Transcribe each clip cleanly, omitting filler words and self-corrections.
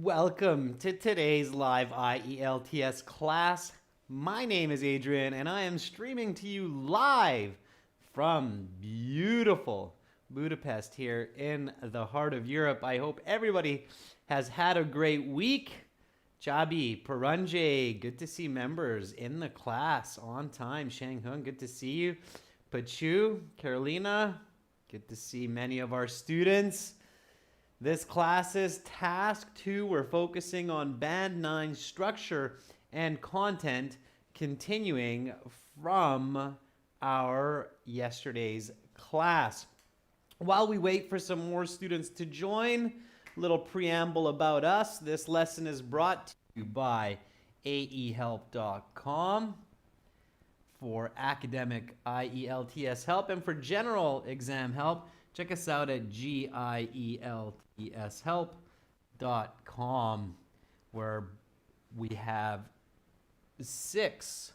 Welcome to today's live IELTS class. My name is Adrian and I am streaming to you live from beautiful Budapest here in the heart of Europe. I hope everybody has had a great week. Chabi, Paranje, good to see members in the class on time. Shanghung, good to see you. Pachu, Carolina, good to see many of our students. This class is task 2. We're focusing on band 9 structure and content, continuing from our yesterday's class. While we wait for some more students to join, a little preamble about us. This lesson is brought to you by aehelp.com for academic IELTS help, and for general exam help, check us out at gieltshelp.com, where we have 6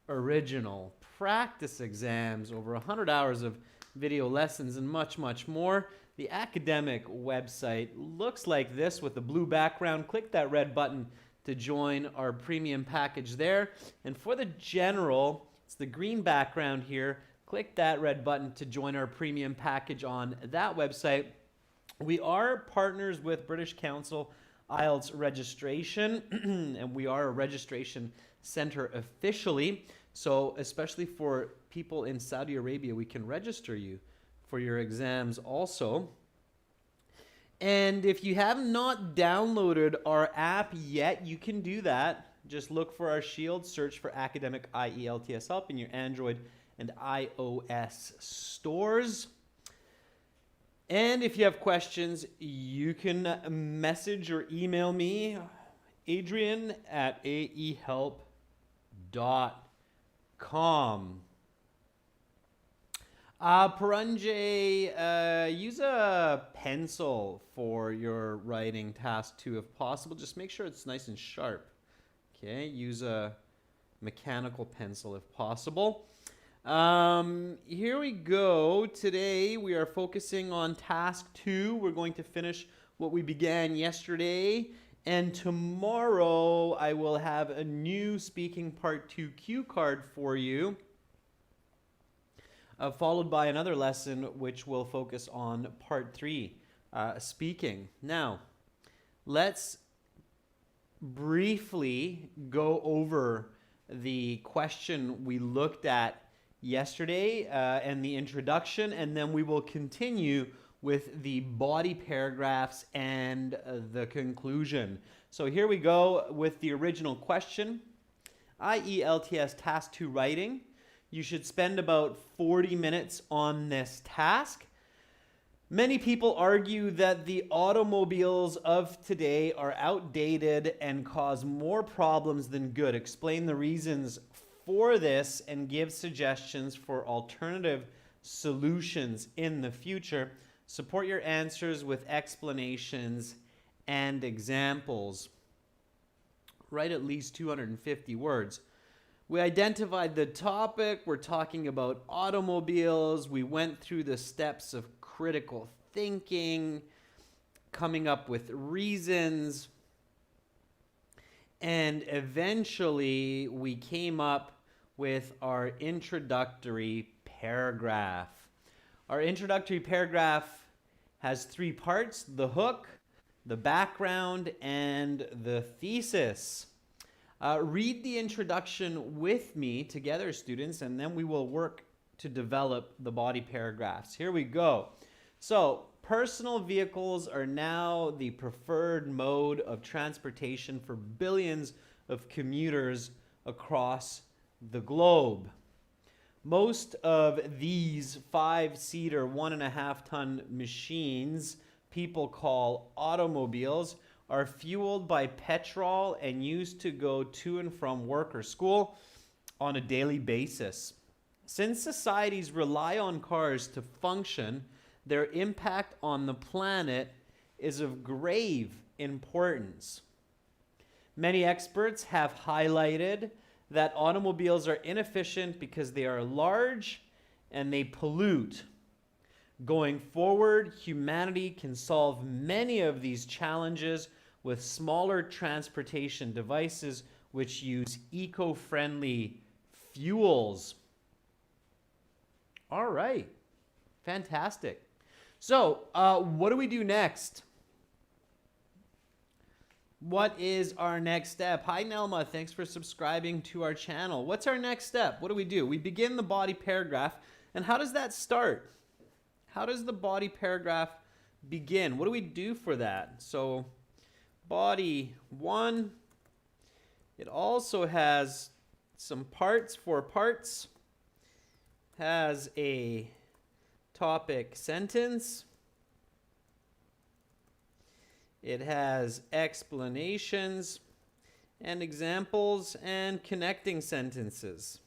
original practice exams, over 100 hours of video lessons, and much, much more. The academic website looks like this with a blue background. Click that red button to join our premium package there. And for the general, it's the green background here. Click that red button to join our premium package on that website. We are partners with British Council IELTS registration, and we are a registration center officially. So especially for people in Saudi Arabia, we can register you for your exams also. And if you have not downloaded our app yet, you can do that. Just look for our Shield, search for Academic IELTS Help in your Android and iOS stores. And if you have questions, you can message or email me, Adrian at aehelp.com. Paranje, use a pencil for your writing task 2 if possible. Just make sure it's nice and sharp. Okay, use a mechanical pencil if possible. Here we go. Today we are focusing on task 2. We're going to finish what we began yesterday, and tomorrow I will have a new speaking part 2 cue card for you, followed by another lesson which will focus on part 3, speaking. Now, let's briefly go over the question we looked at yesterday and the introduction, and then we will continue with the body paragraphs and the conclusion. So here we go with the original question. IELTS Task 2 Writing. You should spend about 40 minutes on this task. Many people argue that the automobiles of today are outdated and cause more problems than good. Explain the reasons for this and give suggestions for alternative solutions in the future. Support your answers with explanations and examples. Write at least 250 words. We identified the topic. We're talking about automobiles. We went through the steps of critical thinking, coming up with reasons, and eventually we came up with our introductory paragraph. Our introductory paragraph has 3 parts: the hook, the background, and the thesis. Read the introduction with me together, students, and then we will work to develop the body paragraphs. Here we go. So, personal vehicles are now the preferred mode of transportation for billions of commuters across the globe. Most of these 5-seater, 1.5-ton machines people call automobiles are fueled by petrol and used to go to and from work or school on a daily basis. Since societies rely on cars to function, their impact on the planet is of grave importance. Many experts have highlighted that automobiles are inefficient because they are large and they pollute. Going forward, humanity can solve many of these challenges with smaller transportation devices which use eco-friendly fuels. All right. Fantastic. So, what do we do next? What is our next step? Hi, Nelma. Thanks for subscribing to our channel. What's our next step? What do? We begin the body paragraph. And how does that start? How does the body paragraph begin? What do we do for that? So, body 1. It also has some parts, 4 parts. Has a topic sentence. It has explanations and examples and connecting sentences.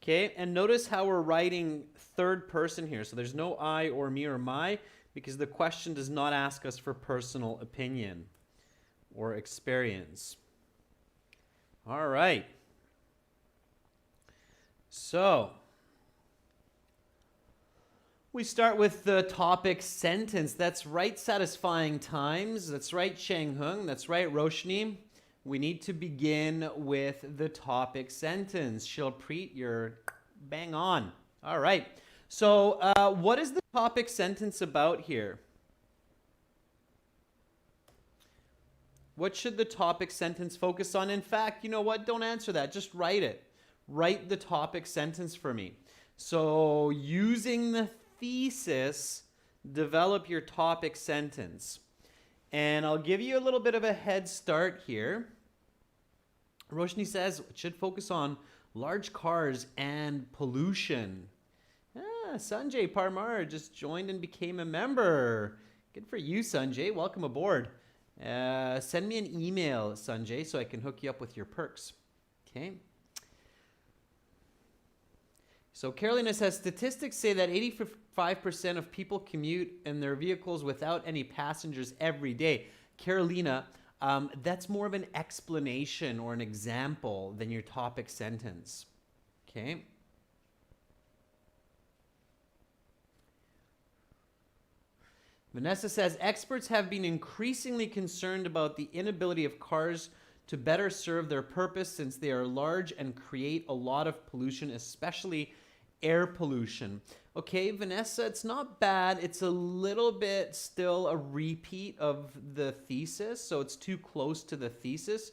Okay, and notice how we're writing third person here. So there's no I or me or my, because the question does not ask us for personal opinion or experience. All right. So we start with the topic sentence. That's right, Satisfying Times. That's right, Cheng Hung. That's right, Roshni. We need to begin with the topic sentence. Shilpreet, you're bang on. All right. So what is the topic sentence about here? What should the topic sentence focus on? In fact, you know what? Don't answer that. Just write it. Write the topic sentence for me. So using the thesis, develop your topic sentence. And I'll give you a little bit of a head start here. Roshni says it should focus on large cars and pollution. Sanjay Parmar just joined and became a member. Good for you, Sanjay. Welcome aboard. Send me an email, Sanjay, so I can hook you up with your perks. Okay. So Carolina says, statistics say that 85% of people commute in their vehicles without any passengers every day. Carolina, that's more of an explanation or an example than your topic sentence. Okay. Vanessa says, experts have been increasingly concerned about the inability of cars to better serve their purpose since they are large and create a lot of pollution, especially air pollution. Okay, Vanessa, it's not bad. It's a little bit still a repeat of the thesis, so it's too close to the thesis.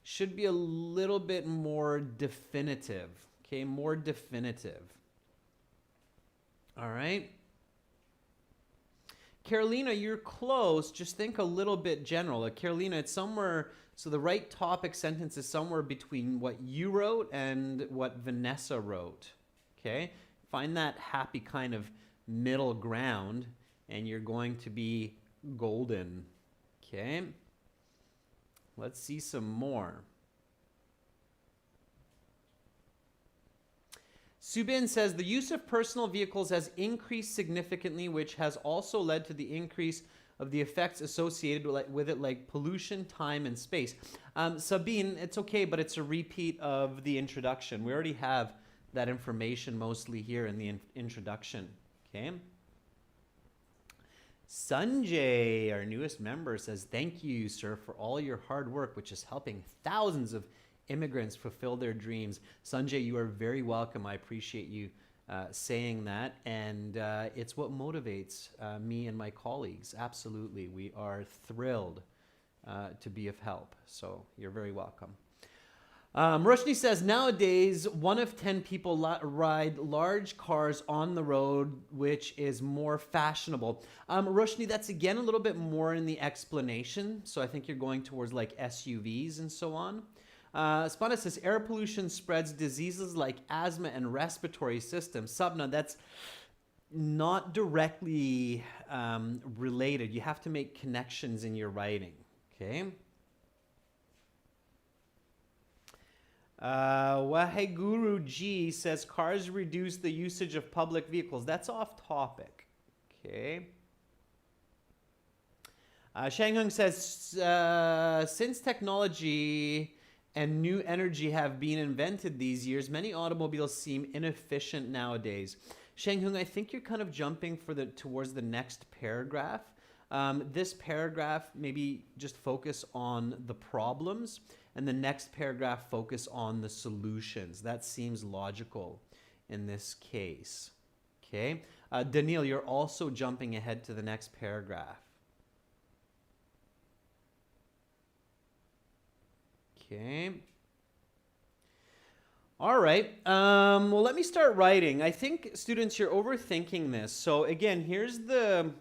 Should be a little bit more definitive. Okay, more definitive. All right. Carolina, you're close. Just think a little bit general. Like Carolina, it's somewhere, so the right topic sentence is somewhere between what you wrote and what Vanessa wrote. Okay? Find that happy kind of middle ground and you're going to be golden. Okay? Let's see some more. Subin says the use of personal vehicles has increased significantly, which has also led to the increase of the effects associated with it, like pollution, time, and space. Sabine, it's okay, but it's a repeat of the introduction. We already have that information mostly here in the introduction. Okay. Sanjay, our newest member, says, thank you, sir, for all your hard work, which is helping thousands of immigrants fulfill their dreams. Sanjay, you are very welcome. I appreciate you saying that. And it's what motivates me and my colleagues. Absolutely. We are thrilled to be of help. So you're very welcome. Roshni says, nowadays, 1 of 10 people ride large cars on the road, which is more fashionable. Roshni, that's again a little bit more in the explanation. So I think you're going towards like SUVs and so on. Spana says, air pollution spreads diseases like asthma and respiratory systems. Sabna, that's not directly related. You have to make connections in your writing. Okay. Waheguru G says cars reduce the usage of public vehicles. That's off topic. Okay. Shanghung says, since technology and new energy have been invented these years, many automobiles seem inefficient nowadays. Shanghung, I think you're kind of jumping towards the next paragraph. This paragraph, maybe just focus on the problems, and the next paragraph focus on the solutions. That seems logical in this case. Okay, Daniil, you're also jumping ahead to the next paragraph. Okay. All right. Well, let me start writing. I think, students, you're overthinking this. So again, here's the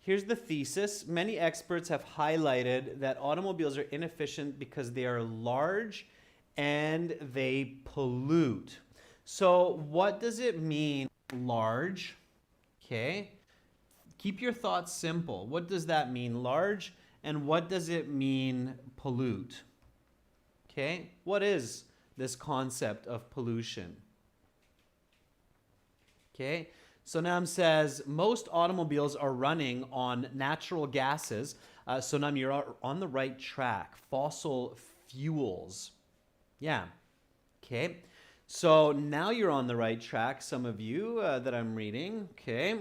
thesis. Many experts have highlighted that automobiles are inefficient because they are large and they pollute. So what does it mean, large? Okay. Keep your thoughts simple. What does that mean, large? And what does it mean, pollute? Okay. What is this concept of pollution? Okay. Sonam says most automobiles are running on natural gases. Sonam, you're on the right track. Fossil fuels. Yeah. Okay. So now you're on the right track, some of you that I'm reading. Okay.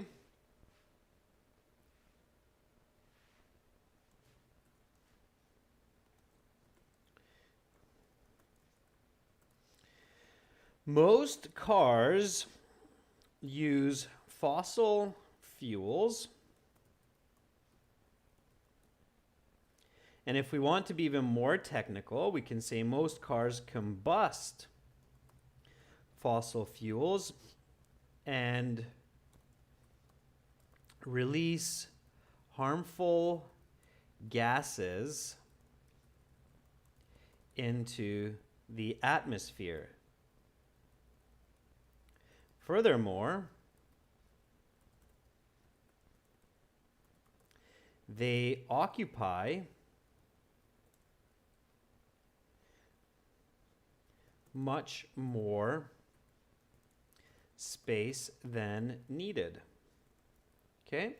Most cars use fossil fuels. And if we want to be even more technical, we can say most cars combust fossil fuels and release harmful gases into the atmosphere. Furthermore, they occupy much more space than needed. Okay?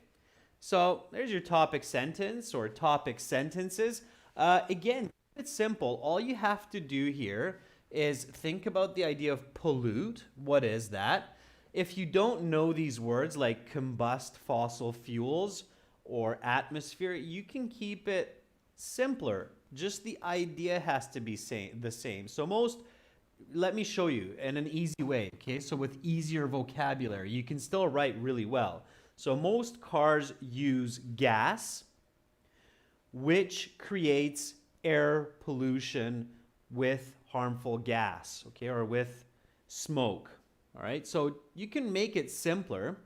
So there's your topic sentence or topic sentences. Again, it's simple. All you have to do here is think about the idea of pollute. What is that? If you don't know these words like combust fossil fuels or atmosphere, you can keep it simpler. Just the idea has to be the same. So let me show you in an easy way, okay? So with easier vocabulary, you can still write really well. So most cars use gas, which creates air pollution with harmful gas, okay, or with smoke. All right, so you can make it simpler.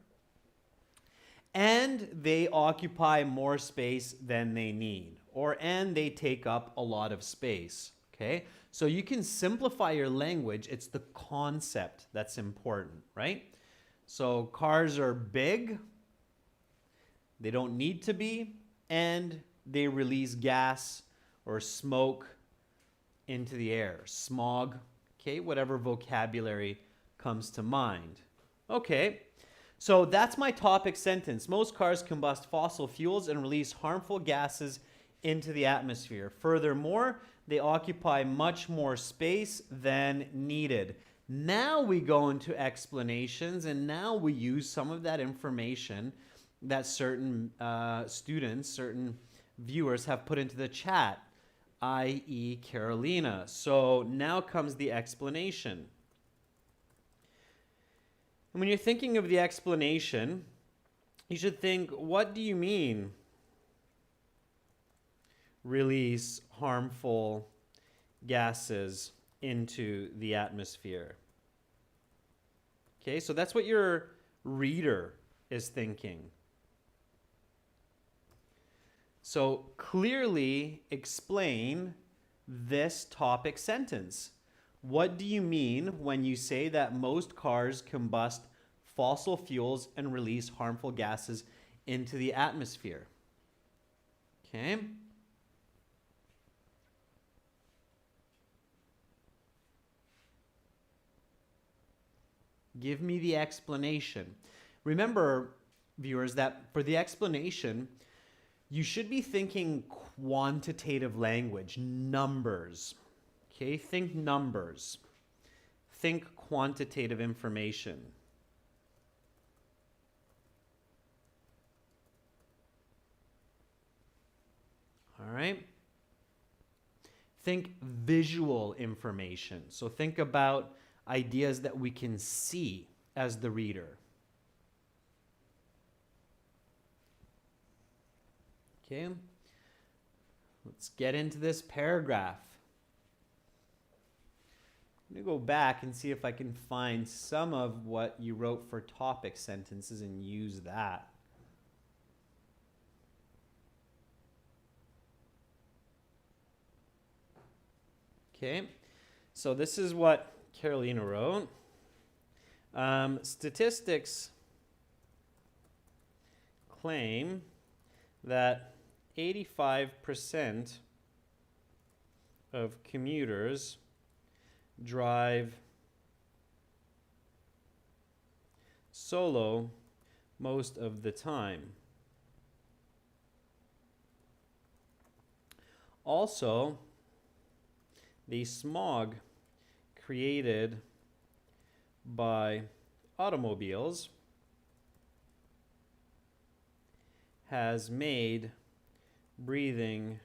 And they occupy more space than they need, and they take up a lot of space, okay? So you can simplify your language. It's the concept that's important, right? So cars are big, they don't need to be, and they release gas or smoke into the air, smog, okay, whatever vocabulary comes to mind. Okay, so that's my topic sentence. Most cars combust fossil fuels and release harmful gases into the atmosphere. Furthermore, they occupy much more space than needed. Now we go into explanations, and now we use some of that information that certain students, certain viewers have put into the chat, i.e. Carolina. So now comes the explanation. And when you're thinking of the explanation, you should think, what do you mean? Release harmful gases into the atmosphere. Okay, so that's what your reader is thinking. So clearly explain this topic sentence. What do you mean when you say that most cars combust fossil fuels and release harmful gases into the atmosphere? Okay. Give me the explanation. Remember, viewers, that for the explanation, you should be thinking quantitative language, numbers. Okay, think numbers. Think quantitative information. right? Think visual information. So think about ideas that we can see as the reader. Okay, let's get into this paragraph. I'm going to go back and see if I can find some of what you wrote for topic sentences and use that. Okay, so this is what Carolina wrote. Statistics claim that 85% of commuters drive solo most of the time. Also, the smog created by automobiles has made breathing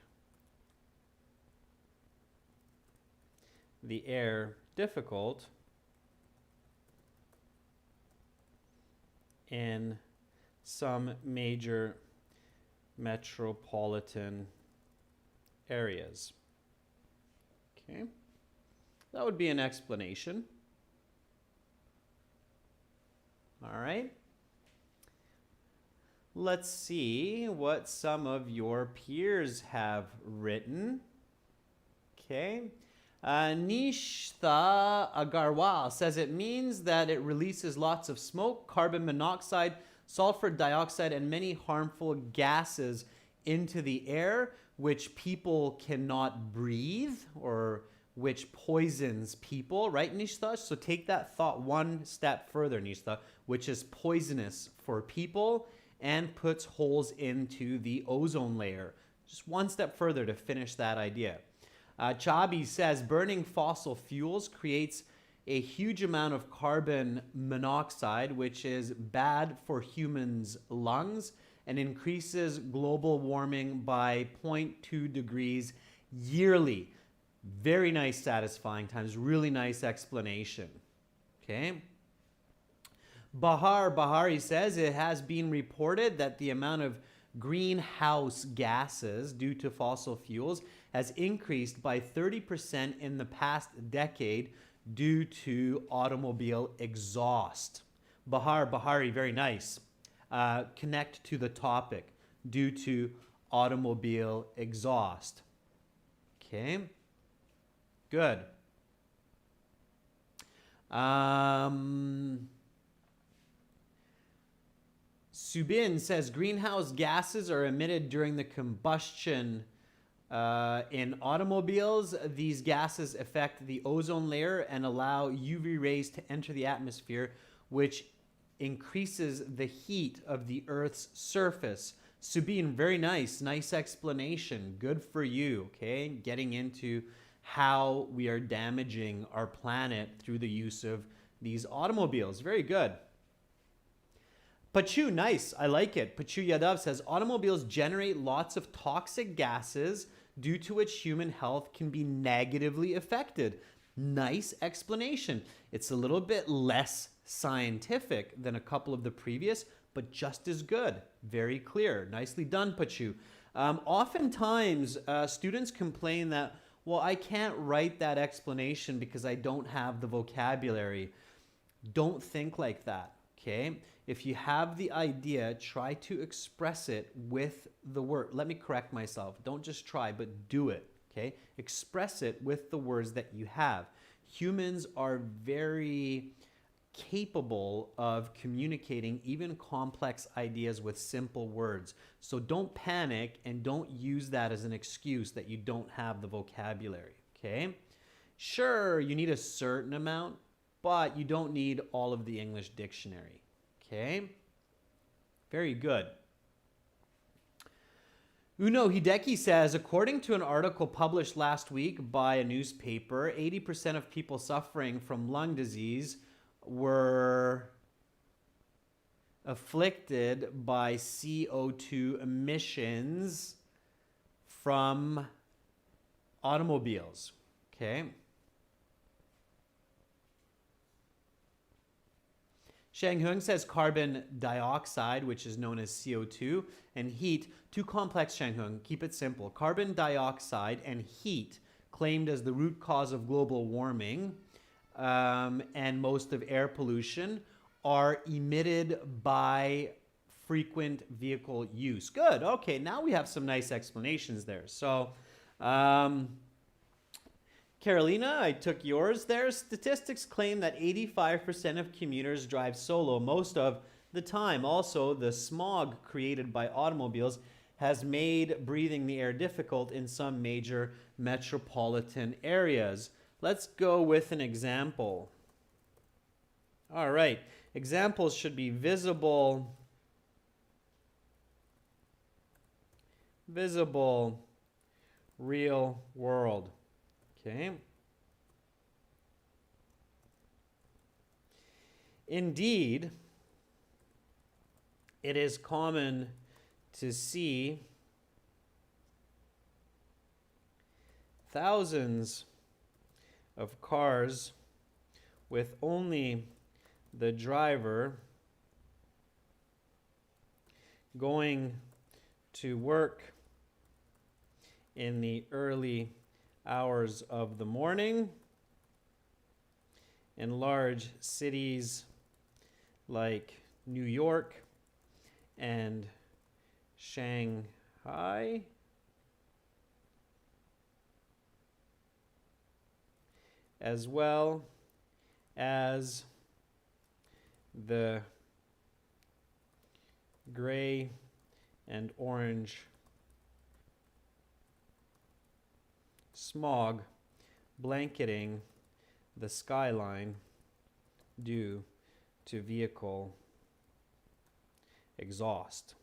the air difficult in some major metropolitan areas. Okay, that would be an explanation. All right. Let's see what some of your peers have written. Okay. Nishtha Agarwal says it means that it releases lots of smoke, carbon monoxide, sulfur dioxide, and many harmful gases into the air, which people cannot breathe or which poisons people, right, Nishtha? So take that thought one step further, Nishtha, which is poisonous for people and puts holes into the ozone layer. Just one step further to finish that idea. Chabi says burning fossil fuels creates a huge amount of carbon monoxide, which is bad for humans' lungs and increases global warming by 0.2 degrees yearly. Very nice, satisfying times. Really nice explanation. Okay. Bahari says it has been reported that the amount of greenhouse gases due to fossil fuels has increased by 30% in the past decade due to automobile exhaust. Bahari, very nice. Connect to the topic, due to automobile exhaust. Okay, good. Subin says greenhouse gases are emitted during the combustion in automobiles. These gases affect the ozone layer and allow UV rays to enter the atmosphere, which increases the heat of the Earth's surface. Subin, very nice. Nice explanation. Good for you, okay? Getting into how we are damaging our planet through the use of these automobiles. Very good. Pachu, nice. I like it. Pachu Yadav says automobiles generate lots of toxic gases due to which human health can be negatively affected. Nice explanation. It's a little bit less scientific than a couple of the previous, but just as good. Very clear. Nicely done, Pachu. Oftentimes, students complain that, well, I can't write that explanation because I don't have the vocabulary. Don't think like that, okay? If you have the idea, try to express it with the word. Let me correct myself. Don't just try, but do it, okay? Express it with the words that you have. Humans are very capable of communicating even complex ideas with simple words. So don't panic and don't use that as an excuse that you don't have the vocabulary, okay? Sure, you need a certain amount, but you don't need all of the English dictionary. Okay, very good. Uno Hideki says, according to an article published last week by a newspaper, 80% of people suffering from lung disease were afflicted by CO2 emissions from automobiles. Okay. Shang Hung says carbon dioxide, which is known as CO2, and heat. Too complex, Shang Hung. Keep it simple. Carbon dioxide and heat claimed as the root cause of global warming and most of air pollution are emitted by frequent vehicle use. Good. Okay, now we have some nice explanations there. So, Carolina, I took yours there. Statistics claim that 85% of commuters drive solo most of the time. Also, the smog created by automobiles has made breathing the air difficult in some major metropolitan areas. Let's go with an example. All right. Examples should be visible, real world. Okay. Indeed, it is common to see thousands of cars with only the driver going to work in the early hours of the morning in large cities like New York and Shanghai, as well as the gray and orange smog blanketing the skyline due to vehicle exhaust.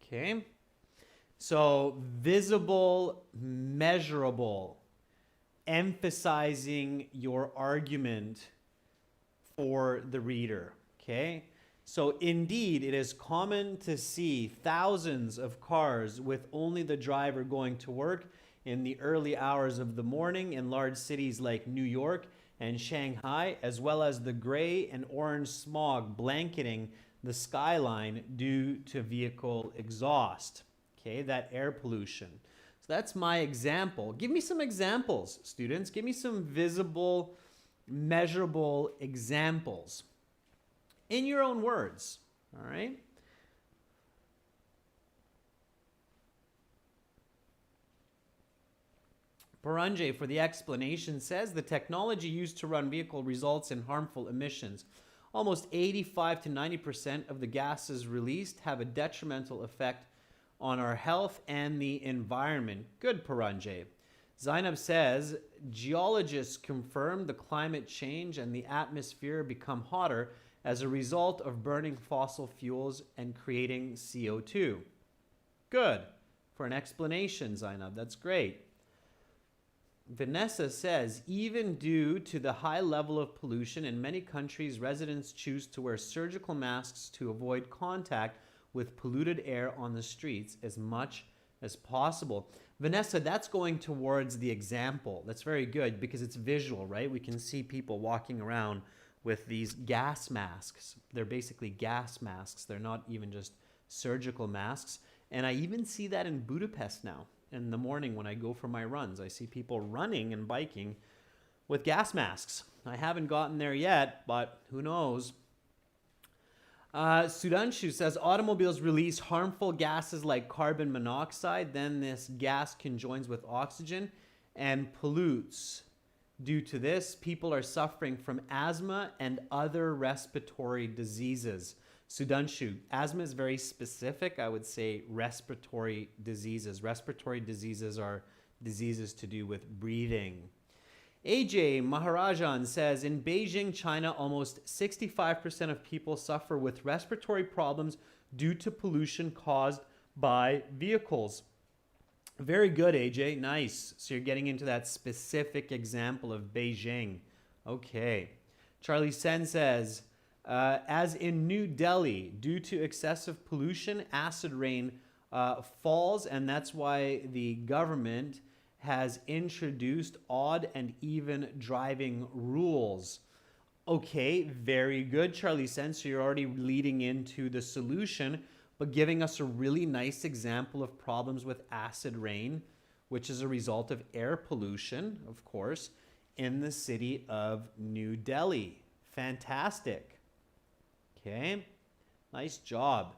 Okay, so visible, measurable, emphasizing your argument for the reader. Okay, so indeed it is common to see thousands of cars with only the driver going to work in the early hours of the morning in large cities like New York and Shanghai, as well as the gray and orange smog blanketing the skyline due to vehicle exhaust. Okay, that air pollution. So that's my example. Give me some examples, students. Give me some visible, measurable examples in your own words. All right. Paranjay, for the explanation, says the technology used to run vehicle results in harmful emissions. Almost 85 to 90% of the gases released have a detrimental effect on our health and the environment. Good, Paranjay. Zainab says, geologists confirm the climate change and the atmosphere become hotter as a result of burning fossil fuels and creating CO2. Good. For an explanation, Zainab. That's great. Vanessa says, even due to the high level of pollution in many countries, residents choose to wear surgical masks to avoid contact with polluted air on the streets as much as possible. Vanessa, that's going towards the example. That's very good because it's visual, right? We can see people walking around with these gas masks. They're basically gas masks. They're not even just surgical masks. And I even see that in Budapest now. In the morning when I go for my runs, I see people running and biking with gas masks. I haven't gotten there yet, but who knows? Sudanshu says automobiles release harmful gases like carbon monoxide. Then this gas conjoins with oxygen and pollutes. Due to this, people are suffering from asthma and other respiratory diseases. Sudanshu, asthma is very specific. I would say respiratory diseases. Respiratory diseases are diseases to do with breathing. AJ Maharajan says, in Beijing, China, almost 65% of people suffer with respiratory problems due to pollution caused by vehicles. Very good, AJ. Nice. So you're getting into that specific example of Beijing. Okay. Charlie Sen says, as in New Delhi, due to excessive pollution, acid rain falls, and that's why the government has introduced odd and even driving rules. Okay, very good, Charlie Sen. So you're already leading into the solution, but giving us a really nice example of problems with acid rain, which is a result of air pollution, of course, in the city of New Delhi. Fantastic. Okay, nice job.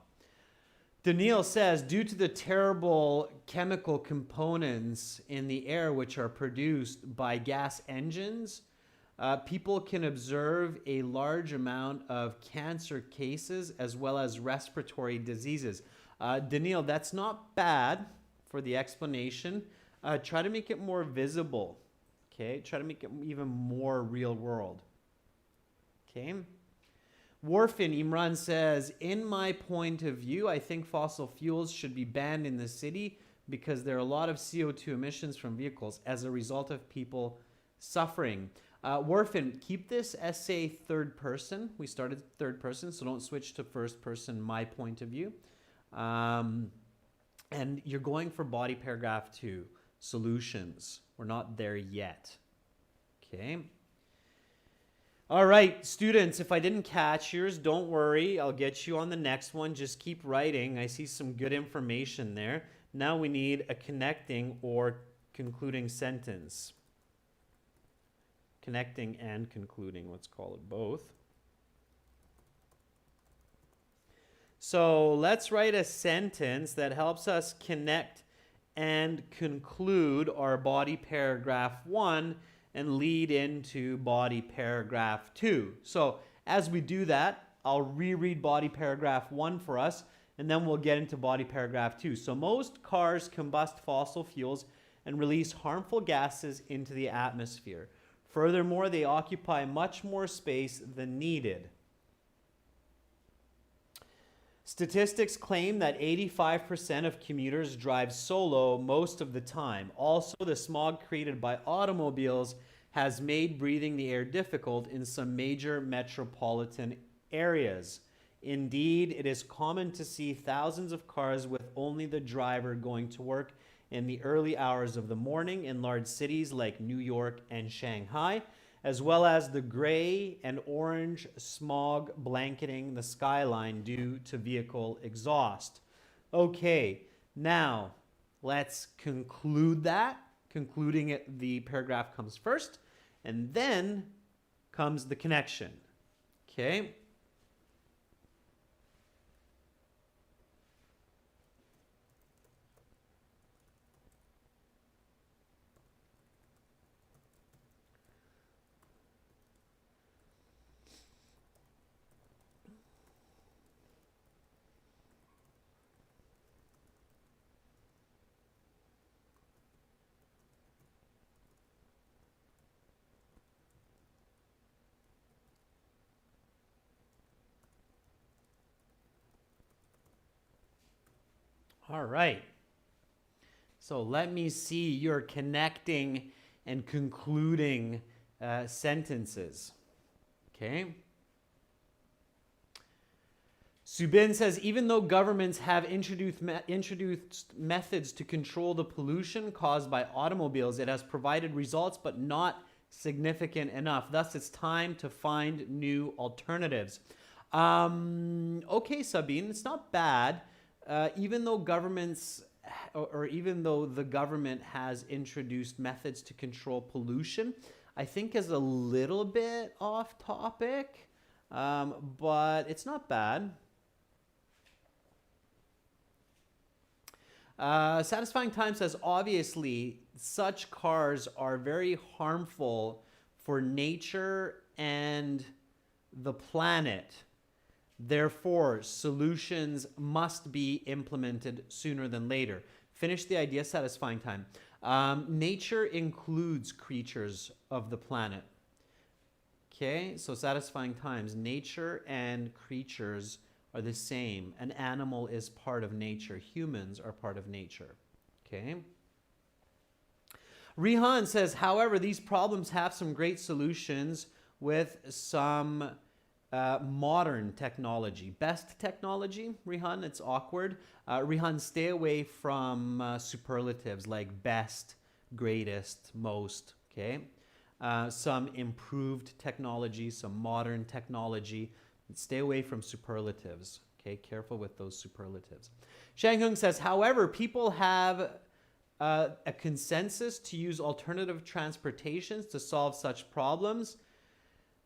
Daniil says, due to the terrible chemical components in the air which are produced by gas engines, people can observe a large amount of cancer cases as well as respiratory diseases. Daniil, that's not bad for the explanation. Try to make it more visible. Okay, try to make it even more real world. Okay. Warfin Imran says, in my point of view, I think fossil fuels should be banned in the city because there are a lot of CO2 emissions from vehicles as a result of people suffering. Warfin, keep this essay third person. We started third person, so don't switch to first person, my point of view. And you're going for body paragraph 2, solutions. We're not there yet. Okay. All right, students, if I didn't catch yours, don't worry. I'll get you on the next one. Just keep writing. I see some good information there. Now we need a connecting or concluding sentence. Connecting and concluding, let's call it both. So let's write a sentence that helps us connect and conclude our body paragraph 1 and lead into body paragraph 2. So as we do that, I'll reread body paragraph 1 for us, and then we'll get into body paragraph 2. So most cars combust fossil fuels and release harmful gases into the atmosphere. Furthermore, they occupy much more space than needed. Statistics claim that 85% of commuters drive solo most of the time. Also, the smog created by automobiles has made breathing the air difficult in some major metropolitan areas. Indeed, it is common to see thousands of cars with only the driver going to work in the early hours of the morning in large cities like New York and Shanghai, as well as the gray and orange smog blanketing the skyline due to vehicle exhaust. Okay, now let's conclude that. Concluding it, the paragraph comes first, and then comes the connection. Okay. All right. So let me see your connecting and concluding sentences. Okay. Subin says, even though governments have introduced methods to control the pollution caused by automobiles, it has provided results but not significant enough. Thus, it's time to find new alternatives. Okay, Sabine, it's not bad. Even though governments, or even though the government has introduced methods to control pollution, I think is a little bit off topic, but it's not bad. Satisfying Time says, obviously, such cars are very harmful for nature and the planet. Therefore, solutions must be implemented sooner than later. Finish the idea, Satisfying Time. Nature includes creatures of the planet. Okay, so Satisfying Times. Nature and creatures are the same. An animal is part of nature. Humans are part of nature. Okay. Rihan says, however, these problems have some great solutions with some Modern technology. Best technology, Rihan, it's awkward. Rihan, stay away from superlatives like best, greatest, most, okay? Some improved technology, some modern technology. Stay away from superlatives, okay? Careful with those superlatives. Shang Hung says, however, people have a consensus to use alternative transportations to solve such problems,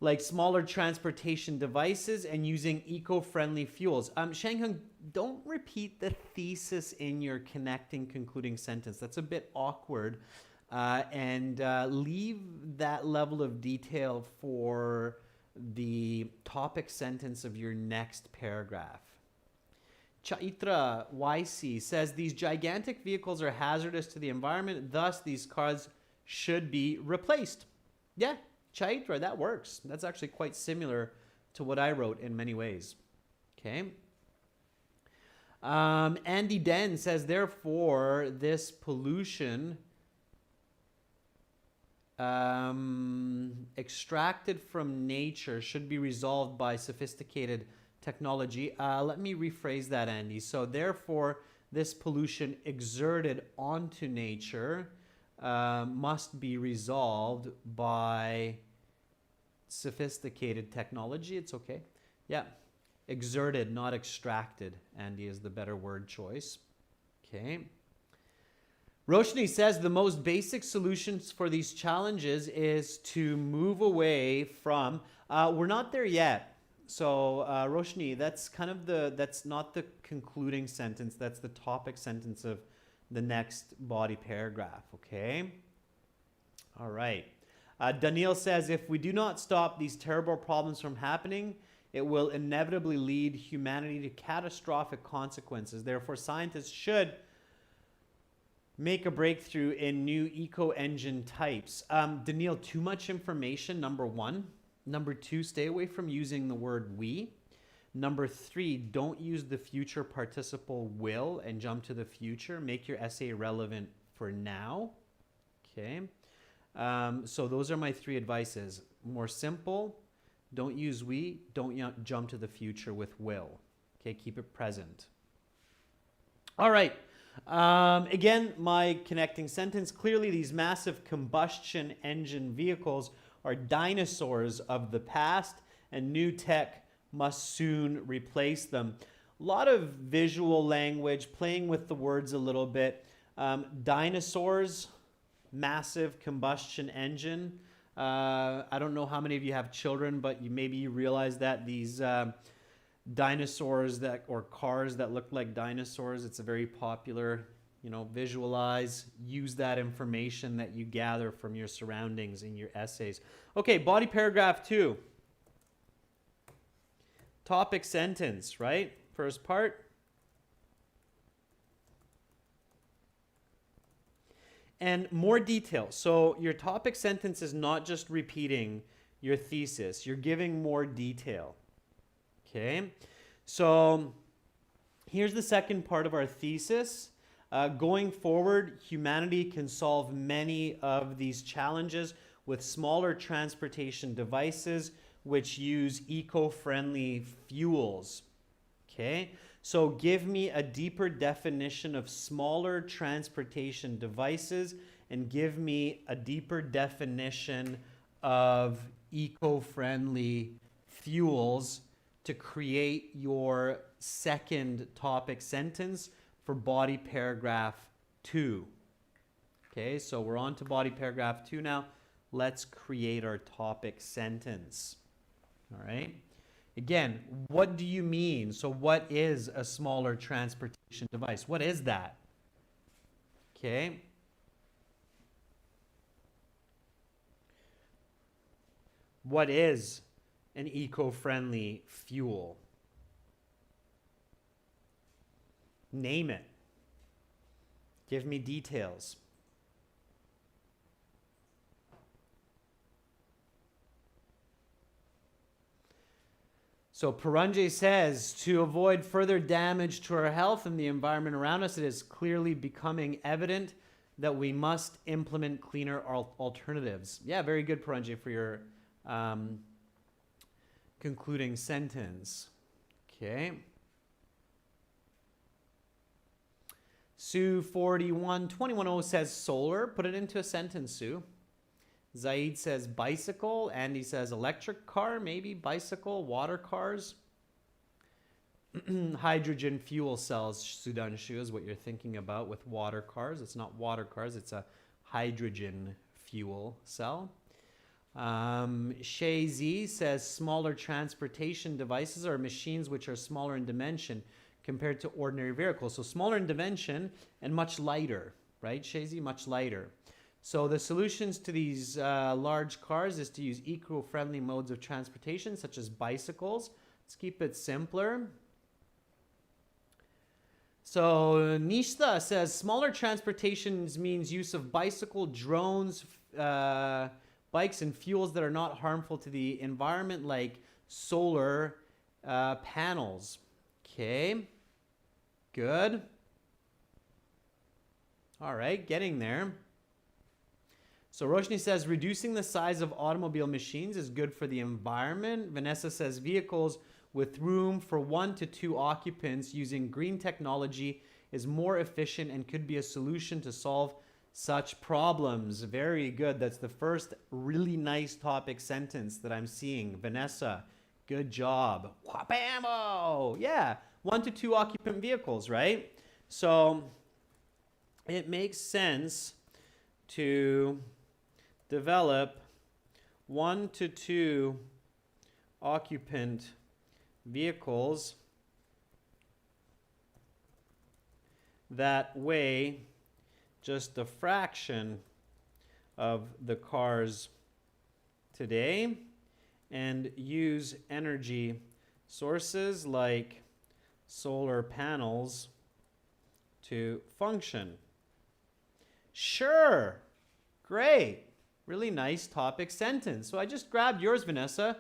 like smaller transportation devices and using eco-friendly fuels. Shanghung, don't repeat the thesis in your connecting concluding sentence. That's a bit awkward. And leave that level of detail for the topic sentence of your next paragraph. Chaitra YC says, these gigantic vehicles are hazardous to the environment, thus these cars should be replaced. Yeah. Chaitra, that works. That's actually quite similar to what I wrote in many ways. Okay. Andy Den says, therefore, this pollution extracted from nature should be resolved by sophisticated technology. Let me rephrase that, Andy. So, therefore, this pollution exerted onto nature must be resolved by sophisticated technology. It's okay. Yeah. Exerted, not extracted, Andy, is the better word choice. Okay. Roshni says the most basic solutions for these challenges is to move away from, we're not there yet. So Roshni, that's kind of that's not the concluding sentence. That's the topic sentence of the next body paragraph, okay? All right. Daniel says, if we do not stop these terrible problems from happening, it will inevitably lead humanity to catastrophic consequences. Therefore, scientists should make a breakthrough in new eco-engine types. Daniel, too much information, number one. Number two, stay away from using the word we. Number three, don't use the future participle will and jump to the future. Make your essay relevant for now. Okay. So those are my three advices. More simple, don't use we, don't jump to the future with will. Okay, keep it present. All right. Again, my connecting sentence. Clearly, these massive combustion engine vehicles are dinosaurs of the past, and new tech must soon replace them. A lot of visual language, playing with the words a little bit. Dinosaurs, massive combustion engine. I don't know how many of you have children, but maybe you realize that these dinosaurs or cars that look like dinosaurs, it's a very popular, visualize, use that information that you gather from your surroundings in your essays. Okay, body paragraph 2. Topic sentence, right? First part. And more detail. So your topic sentence is not just repeating your thesis. You're giving more detail. Okay? So here's the second part of our thesis. Going forward, humanity can solve many of these challenges with smaller transportation devices which use eco-friendly fuels. Okay? So give me a deeper definition of smaller transportation devices and give me a deeper definition of eco-friendly fuels to create your second topic sentence for body paragraph 2. Okay, so we're on to body paragraph 2 now. Let's create our topic sentence. All right. Again, what do you mean? So what is a smaller transportation device? What is that? Okay. What is an eco-friendly fuel? Name it. Give me details. So Paranjay says, to avoid further damage to our health and the environment around us, it is clearly becoming evident that we must implement cleaner alternatives. Yeah, very good, Paranjay, for your concluding sentence. Okay. Sue 41210 says solar. Put it into a sentence, Sue. Zaid says bicycle. Andy says electric car, maybe bicycle, water cars. Hydrogen fuel cells, Sudanshu, is what you're thinking about with water cars. It's not water cars, it's a hydrogen fuel cell. Shay Z says smaller transportation devices are machines which are smaller in dimension compared to ordinary vehicles. So smaller in dimension and much lighter, right, Shay Z? Much lighter. So the solutions to these large cars is to use eco-friendly modes of transportation, such as bicycles. Let's keep it simpler. So Nishta says smaller transportations means use of bicycle, drones, bikes, and fuels that are not harmful to the environment, like solar panels. Okay, good. All right, getting there. So Roshni says reducing the size of automobile machines is good for the environment. Vanessa says vehicles with room for 1 to 2 occupants using green technology is more efficient and could be a solution to solve such problems. Very good. That's the first really nice topic sentence that I'm seeing. Vanessa, good job. Whapamo! Yeah, 1 to 2 occupant vehicles, right? So it makes sense to develop 1 to 2 occupant vehicles that weigh just a fraction of the cars today and use energy sources like solar panels to function. Sure, great, really nice topic sentence. So I just grabbed yours, Vanessa,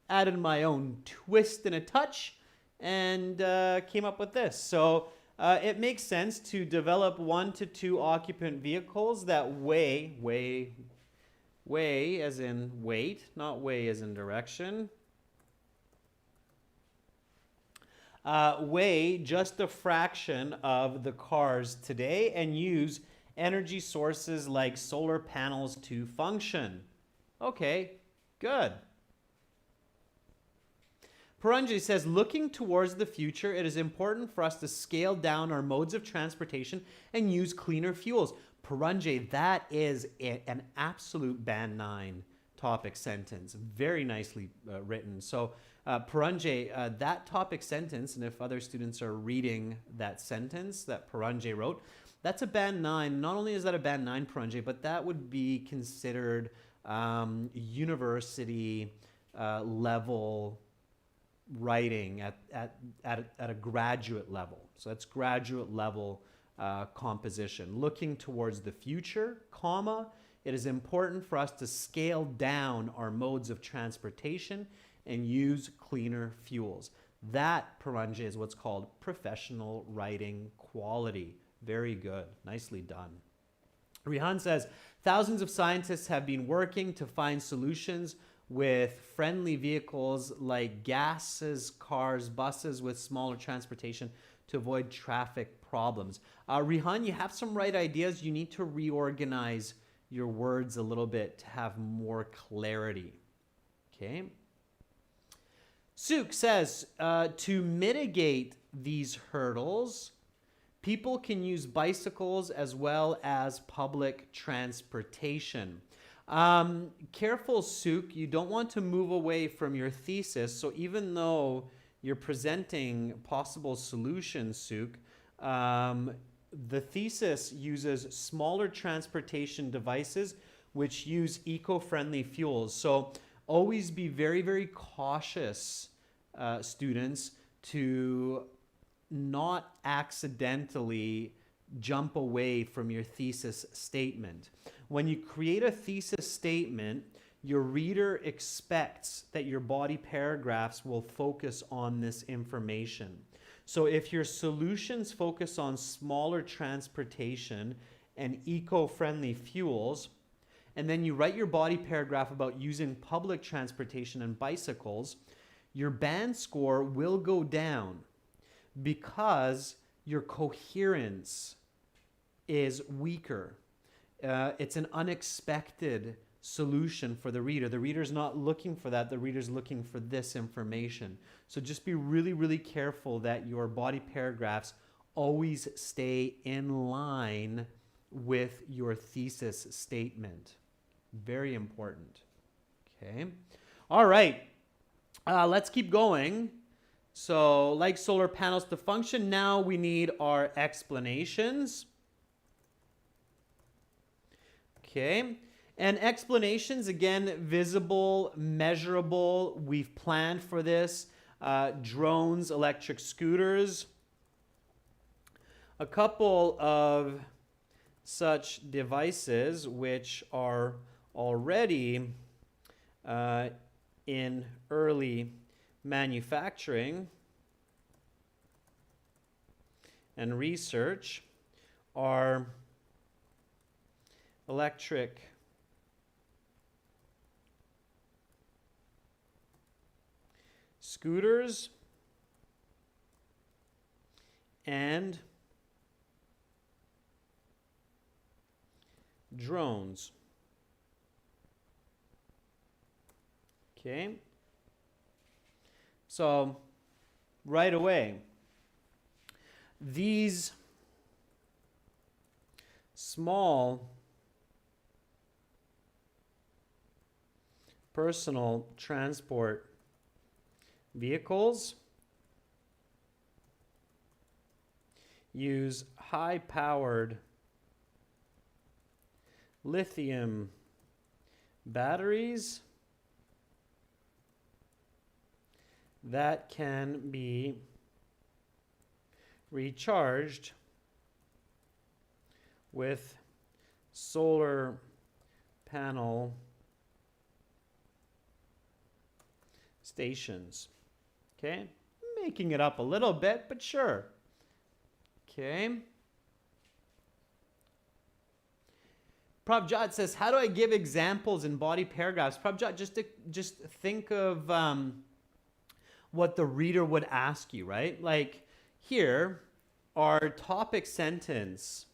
added my own twist and a touch, and came up with this. So it makes sense to develop 1 to 2 occupant vehicles that weigh as in weight, not weigh as in direction. Weigh just a fraction of the cars today and use energy sources like solar panels to function. Okay, good. Paranjay says, looking towards the future, it is important for us to scale down our modes of transportation and use cleaner fuels. Paranjay, that is an absolute Band 9 topic sentence. Very nicely written. So Paranjay, that topic sentence, and if other students are reading that sentence that Paranjay wrote, that's a Band 9. Not only is that a Band 9, Paranjay, but that would be considered university level writing at a graduate level. So that's graduate level composition. Looking towards the future, comma, it is important for us to scale down our modes of transportation and use cleaner fuels. That, Paranjay, is what's called professional writing quality. Very good. Nicely done. Rihan says, thousands of scientists have been working to find solutions with friendly vehicles like gases, cars, buses with smaller transportation to avoid traffic problems. Rihan, you have some right ideas. You need to reorganize your words a little bit to have more clarity. Okay. Suk says, to mitigate these hurdles, people can use bicycles as well as public transportation. Careful, Suk, you don't want to move away from your thesis. So even though you're presenting possible solutions, Suk, the thesis uses smaller transportation devices which use eco-friendly fuels. So always be very, very cautious, students, to not accidentally jump away from your thesis statement. When you create a thesis statement, your reader expects that your body paragraphs will focus on this information. So if your solutions focus on smaller transportation and eco-friendly fuels, and then you write your body paragraph about using public transportation and bicycles, your band score will go down because your coherence is weaker. It's an unexpected solution for the reader. The reader's not looking for that. The reader's looking for this information. So just be really, really careful that your body paragraphs always stay in line with your thesis statement. Very important. Okay. All right. Let's keep going. So, like solar panels to function, now we need our explanations. Okay. And explanations, again, visible, measurable. We've planned for this. Drones, electric scooters. A couple of such devices which are already in early manufacturing and research are electric scooters and drones. Okay. So, right away, these small personal transport vehicles use high-powered lithium batteries that can be recharged with solar panel stations. Okay, making it up a little bit, but sure. Okay. Prabjot says, how do I give examples in body paragraphs? Prabjot, just think of what the reader would ask you, right? Like here, our topic sentence,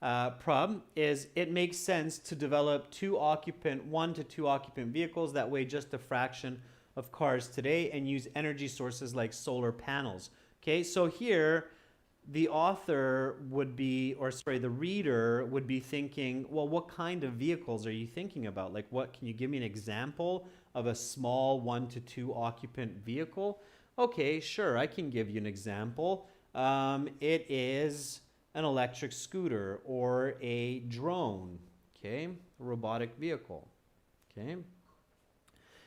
Prab, is it makes sense to develop 1 to 2 occupant vehicles that weigh just a fraction of cars today and use energy sources like solar panels. Okay, so here, the author would be, or sorry, the reader would be thinking, well, what kind of vehicles are you thinking about? Like, what, can you give me an example of a small 1 to 2 occupant vehicle? Okay, sure, I can give you an example. It is an electric scooter or a drone, okay, a robotic vehicle, okay.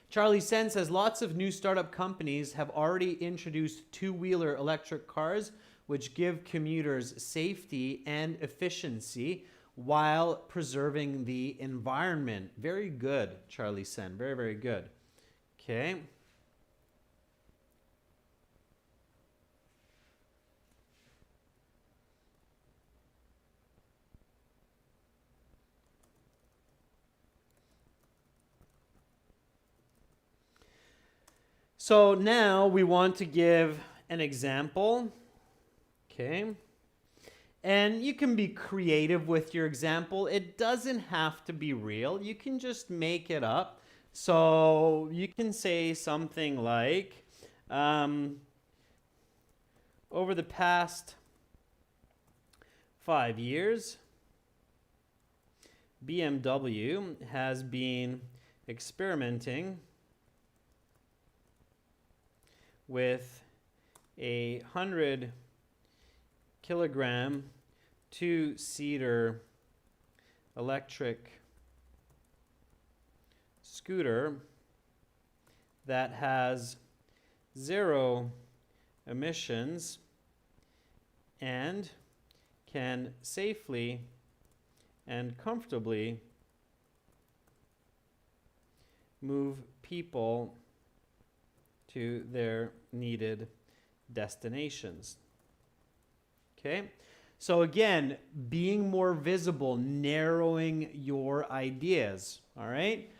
Charlie Sen says, lots of new startup companies have already introduced two-wheeler electric cars which give commuters safety and efficiency while preserving the environment. Very good, Charlie Sen. Very, very good. Okay. So now we want to give an example. Okay. And you can be creative with your example. It doesn't have to be real. You can just make it up. So you can say something like, over the past 5 years, BMW has been experimenting with a 100-kilogram, 2-seater electric scooter that has 0 emissions and can safely and comfortably move people to their needed destinations. Okay, So again, being more visible, narrowing your ideas, all right?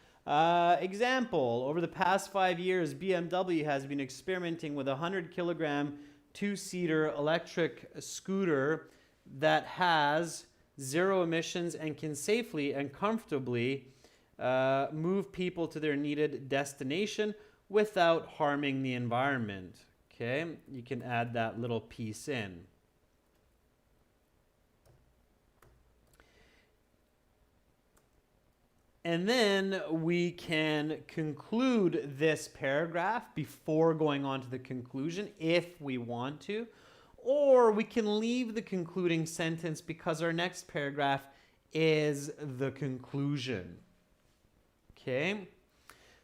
Example, over the past 5 years, BMW has been experimenting with a 100-kilogram, two-seater electric scooter that has 0 emissions and can safely and comfortably move people to their needed destination without harming the environment. Okay, you can add that little piece in. And then we can conclude this paragraph before going on to the conclusion if we want to, or we can leave the concluding sentence because our next paragraph is the conclusion. Okay,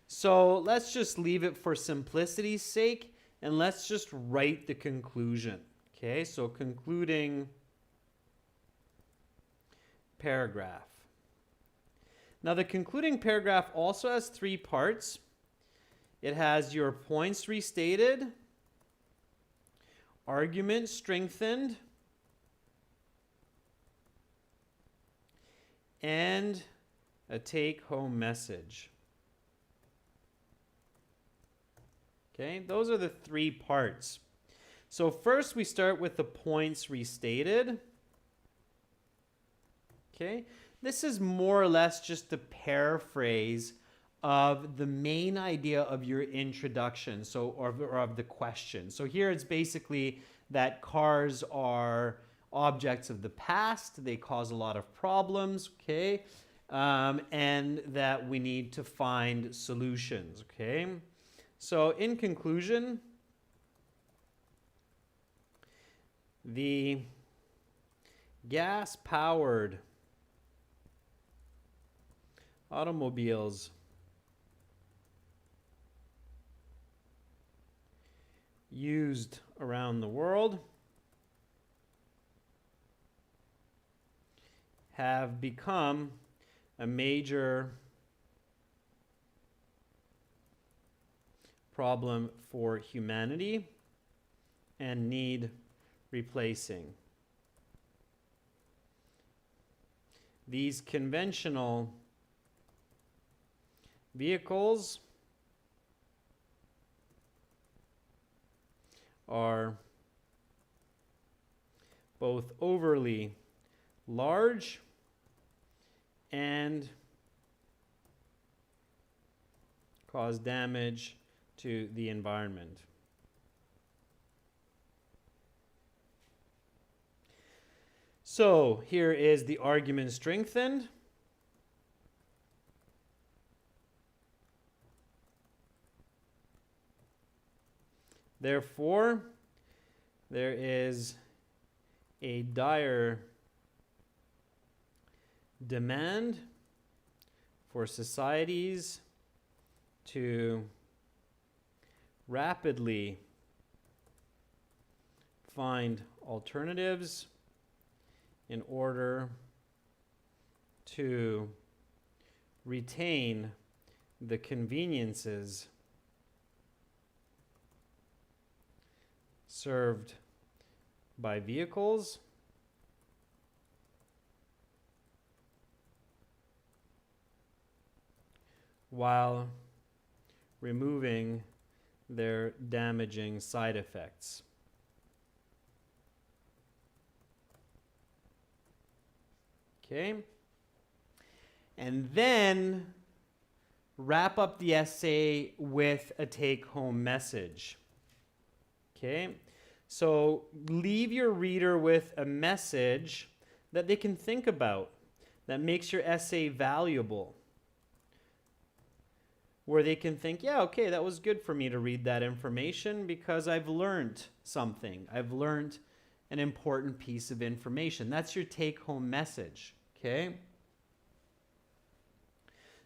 so let's just leave it for simplicity's sake and let's just write the conclusion. Okay, so concluding paragraph. Now the concluding paragraph also has 3 parts. It has your points restated, argument strengthened, and a take-home message. Okay, those are the 3 parts. So first we start with the points restated. Okay, this is more or less just a paraphrase of the main idea of your introduction, or of the question. So here it's basically that cars are objects of the past, they cause a lot of problems, okay, and that we need to find solutions, okay. So in conclusion, the gas-powered automobiles used around the world have become a major problem for humanity and need replacing. These conventional vehicles are both overly large and cause damage to the environment. So here is the argument strengthened. Therefore, there is a dire demand for societies to rapidly find alternatives in order to retain the conveniences served by vehicles while removing their damaging side effects. Okay? And then wrap up the essay with a take-home message. Okay? So leave your reader with a message that they can think about, that makes your essay valuable, where they can think, yeah, okay, that was good for me to read that information because I've learned something. I've learned an important piece of information. That's your take-home message, okay?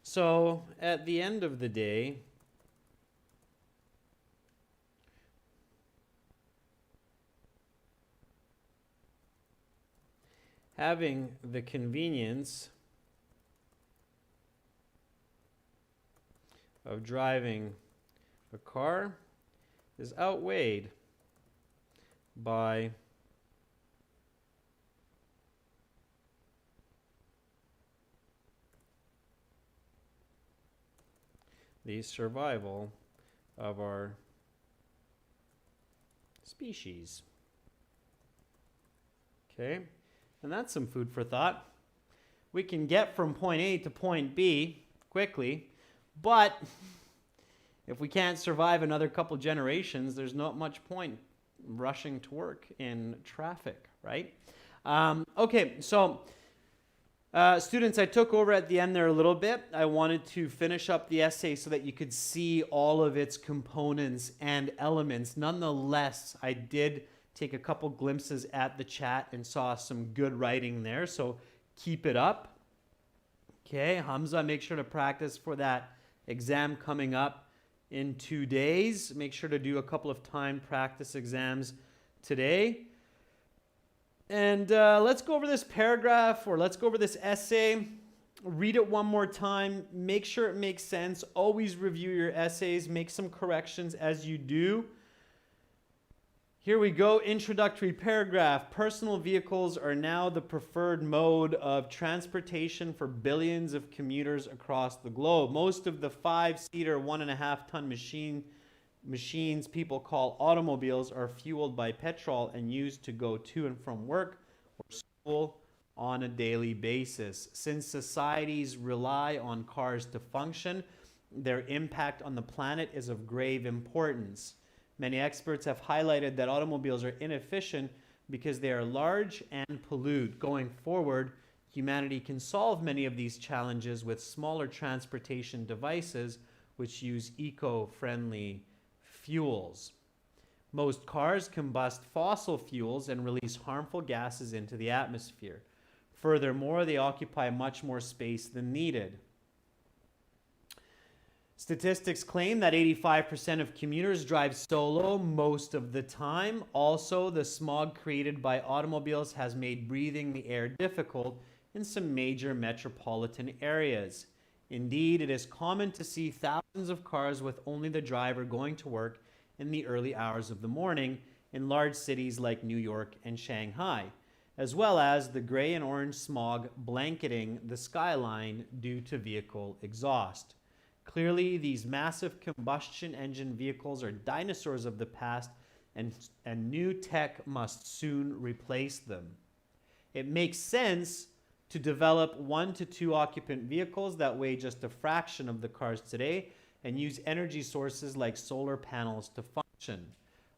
So at the end of the day, having the convenience of driving a car is outweighed by the survival of our species. Okay, and that's some food for thought. We can get from point A to point B quickly, but if we can't survive another couple generations, there's not much point rushing to work in traffic, right? Okay, so students, I took over at the end there a little bit. I wanted to finish up the essay so that you could see all of its components and elements. Nonetheless, I did take a couple glimpses at the chat and saw some good writing there, so keep it up. Okay, Hamza, make sure to practice for that exam coming up in 2 days. Make sure to do a couple of time practice exams today. And let's go over this paragraph, or let's go over this essay. Read it one more time. Make sure it makes sense. Always review your essays. Make some corrections as you do. Here we go. Introductory paragraph. Personal vehicles are now the preferred mode of transportation for billions of commuters across the globe. Most of the 5-seater, 1.5-ton machines people call automobiles are fueled by petrol and used to go to and from work or school on a daily basis. Since societies rely on cars to function, their impact on the planet is of grave importance. Many experts have highlighted that automobiles are inefficient because they are large and pollute. Going forward, humanity can solve many of these challenges with smaller transportation devices which use eco-friendly fuels. Most cars combust fossil fuels and release harmful gases into the atmosphere. Furthermore, they occupy much more space than needed. Statistics claim that 85% of commuters drive solo most of the time. Also, the smog created by automobiles has made breathing the air difficult in some major metropolitan areas. Indeed, it is common to see thousands of cars with only the driver going to work in the early hours of the morning in large cities like New York and Shanghai, as well as the gray and orange smog blanketing the skyline due to vehicle exhaust. Clearly, these massive combustion engine vehicles are dinosaurs of the past, and new tech must soon replace them. It makes sense to develop 1 to 2 occupant vehicles that weigh just a fraction of the cars today and use energy sources like solar panels to function.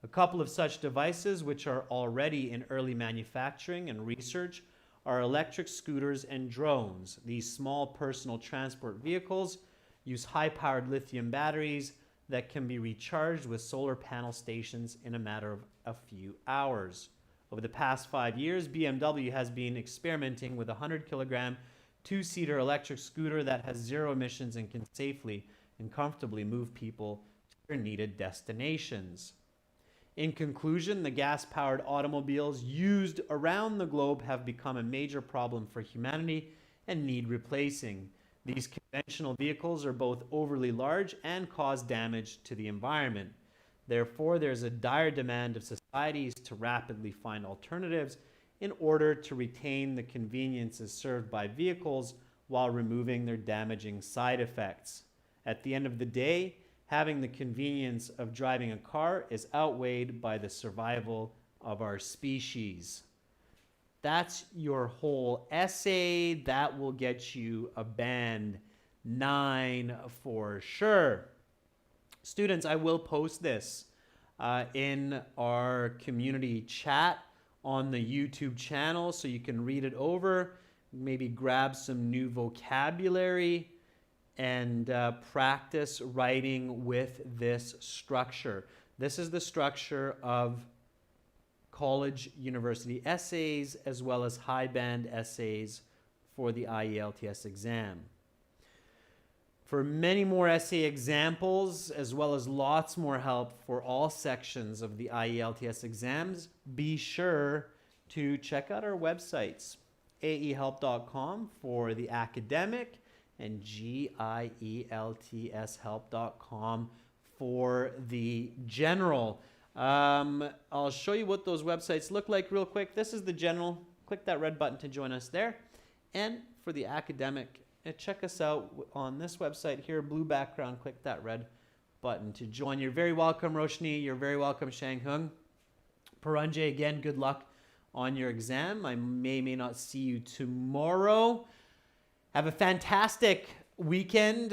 A couple of such devices, which are already in early manufacturing and research, are electric scooters and drones. These small personal transport vehicles use high-powered lithium batteries that can be recharged with solar panel stations in a matter of a few hours. Over the past 5 years, BMW has been experimenting with a 100-kilogram, 2-seater electric scooter that has 0 emissions and can safely and comfortably move people to their needed destinations. In conclusion, the gas-powered automobiles used around the globe have become a major problem for humanity and need replacing. These conventional vehicles are both overly large and cause damage to the environment. Therefore, there's a dire demand of societies to rapidly find alternatives in order to retain the conveniences served by vehicles while removing their damaging side effects. At the end of the day, having the convenience of driving a car is outweighed by the survival of our species. That's your whole essay. That will get you a band 9 for sure. Students, I will post this in our community chat on the YouTube channel so you can read it over, maybe grab some new vocabulary, and practice writing with this structure. This is the structure of college university essays as well as high band essays for the IELTS exam. For many more essay examples, as well as lots more help for all sections of the IELTS exams, be sure to check out our websites, aehelp.com for the academic and gieltshelp.com for the general. I'll show you what those websites look like real quick. This is the general. Click that red button to join us there. And for the academic, check us out on this website here, blue background. Click that red button to join. You're very welcome, Roshni. You're very welcome, Shanghung. Paranjay, again, good luck on your exam. I may not see you tomorrow. Have a fantastic weekend.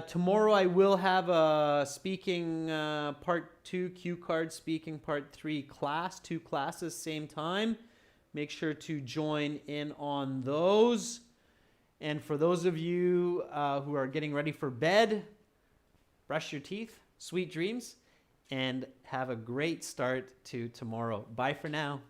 Tomorrow I will have a speaking part 2, cue card speaking part 3 class, 2 classes, same time. Make sure to join in on those. And for those of you who are getting ready for bed, brush your teeth, sweet dreams, and have a great start to tomorrow. Bye for now.